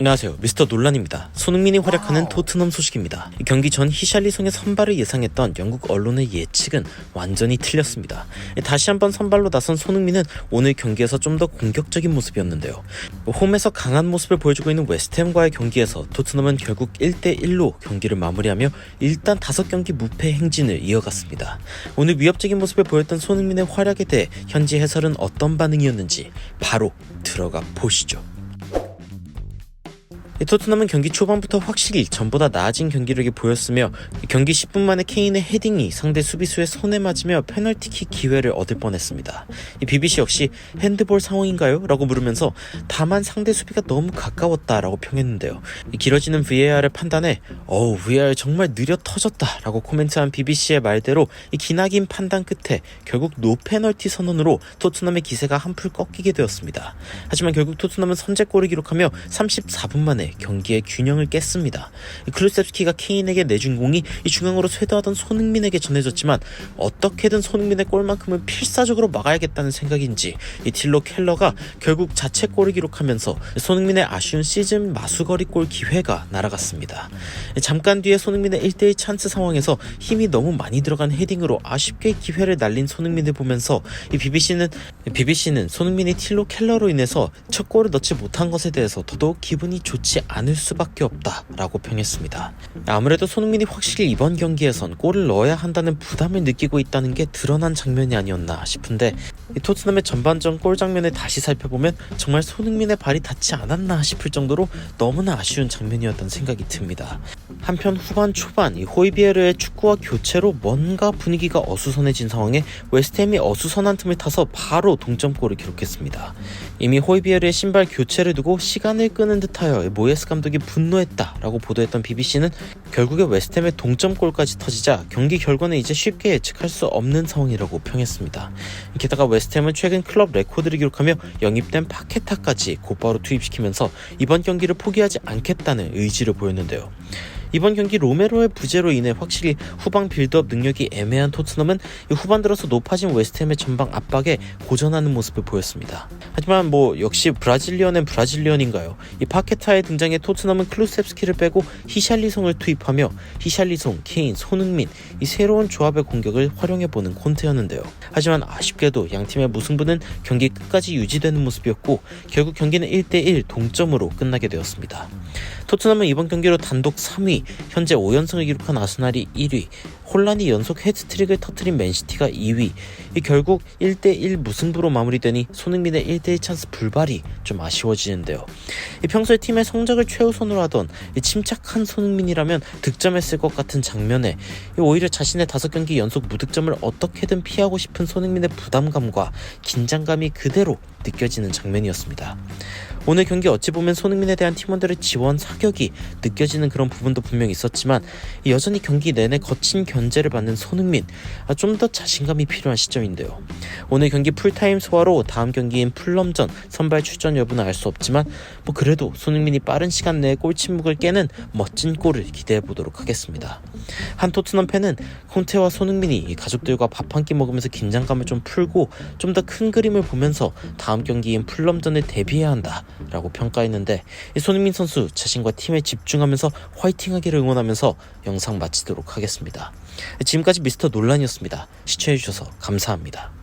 안녕하세요, 미스터 논란입니다. 손흥민이 활약하는 토트넘 소식입니다. 경기 전 히샬리송의 선발을 예상했던 영국 언론의 예측은 완전히 틀렸습니다. 다시 한번 선발로 나선 손흥민은 오늘 경기에서 좀 더 공격적인 모습이었는데요. 홈에서 강한 모습을 보여주고 있는 웨스트햄과의 경기에서 토트넘은 결국 1대1로 경기를 마무리하며 일단 5경기 무패 행진을 이어갔습니다. 오늘 위협적인 모습을 보였던 손흥민의 활약에 대해 현지 해설은 어떤 반응이었는지 바로 들어가 보시죠. 토트넘은 경기 초반부터 확실히 전보다 나아진 경기력이 보였으며 경기 10분 만에 케인의 헤딩이 상대 수비수의 손에 맞으며 페널티킥 기회를 얻을 뻔했습니다. BBC 역시 핸드볼 상황인가요? 라고 물으면서 다만 상대 수비가 너무 가까웠다라고 평했는데요. 길어지는 VAR을 판단해 VAR 정말 느려 터졌다 라고 코멘트한 BBC의 말대로 기나긴 판단 끝에 결국 노 페널티 선언으로 토트넘의 기세가 한풀 꺾이게 되었습니다. 하지만 결국 토트넘은 선제골을 기록하며 34분 만에 경기의 균형을 깼습니다. 클루셉스키가 케인에게 내준 공이 중앙으로 쇄도하던 손흥민에게 전해졌지만 어떻게든 손흥민의 골만큼은 필사적으로 막아야겠다는 생각인지 틸로 켈러가 결국 자책골을 기록하면서 손흥민의 아쉬운 시즌 마수거리 골 기회가 날아갔습니다. 잠깐 뒤에 손흥민의 1대1 찬스 상황에서 힘이 너무 많이 들어간 헤딩으로 아쉽게 기회를 날린 손흥민을 보면서 BBC는 손흥민이 틸로 켈러로 인해서 첫 골을 넣지 못한 것에 대해서 더더욱 기분이 좋지 않을 수밖에 없다라고 평했습니다. 아무래도 손흥민이 확실히 이번 경기에선 골을 넣어야 한다는 부담을 느끼고 있다는 게 드러난 장면이 아니었나 싶은데 토트넘의 전반전 골 장면을 다시 살펴보면 정말 손흥민의 발이 닿지 않았나 싶을 정도로 너무나 아쉬운 장면이었다는 생각이 듭니다. 한편 후반 초반 호이비에르의 축구와 교체로 뭔가 분위기가 어수선해진 상황에 웨스트햄이 어수선한 틈을 타서 바로 동점골을 기록했습니다. 이미 호이비에르의 신발 교체를 두고 시간을 끄는 듯하여 모예스 감독이 분노했다라고 보도했던 BBC는 결국에 웨스트햄의 동점골까지 터지자 경기 결과는 이제 쉽게 예측할 수 없는 상황이라고 평했습니다. 게다가 웨스트햄은 최근 클럽 레코드를 기록하며 영입된 파케타까지 곧바로 투입시키면서 이번 경기를 포기하지 않겠다는 의지를 보였는데요. 이번 경기 로메로의 부재로 인해 확실히 후방 빌드업 능력이 애매한 토트넘은 후반 들어서 높아진 웨스트햄의 전방 압박에 고전하는 모습을 보였습니다. 하지만 역시 브라질리언은 브라질리언인가요? 이 파케타의 등장에 토트넘은 클루셉스키를 빼고 히샬리송을 투입하며 히샬리송, 케인, 손흥민 이 새로운 조합의 공격을 활용해보는 콘테였는데요. 하지만 아쉽게도 양팀의 무승부는 경기 끝까지 유지되는 모습이었고 결국 경기는 1대1 동점으로 끝나게 되었습니다. 토트넘은 이번 경기로 단독 3위, 현재 5연승을 기록한 아스날이 1위, 혼란이 연속 헤트트릭을 터뜨린 맨시티가 2위, 결국 1대1 무승부로 마무리되니 손흥민의 1대1 찬스 불발이 좀 아쉬워지는데요. 평소에 팀의 성적을 최우선으로 하던 침착한 손흥민이라면 득점했을 것 같은 장면에 오히려 자신의 5경기 연속 무득점을 어떻게든 피하고 싶은 손흥민의 부담감과 긴장감이 그대로 느껴지는 장면이었습니다. 오늘 경기 어찌 보면 손흥민에 대한 팀원들의 지원 사격이 느껴지는 그런 부분도 분명히 있었지만 여전히 경기 내내 거친 견제를 받는 손흥민, 좀 더 자신감이 필요한 시점인데요. 오늘 경기 풀타임 소화로 다음 경기인 풀럼전 선발 출전 여부는 알 수 없지만 그래도 손흥민이 빠른 시간 내에 골침묵을 깨는 멋진 골을 기대해보도록 하겠습니다. 한 토트넘 팬은 콘테와 손흥민이 가족들과 밥 한 끼 먹으면서 긴장감을 좀 풀고 좀 더 큰 그림을 보면서 다음 경기인 풀럼전을 대비해야 한다 라고 평가했는데 손흥민 선수 자신과 팀에 집중하면서 화이팅하기를 응원하면서 영상 마치도록 하겠습니다. 지금까지 미스터 논란이었습니다. 시청해주셔서 감사합니다.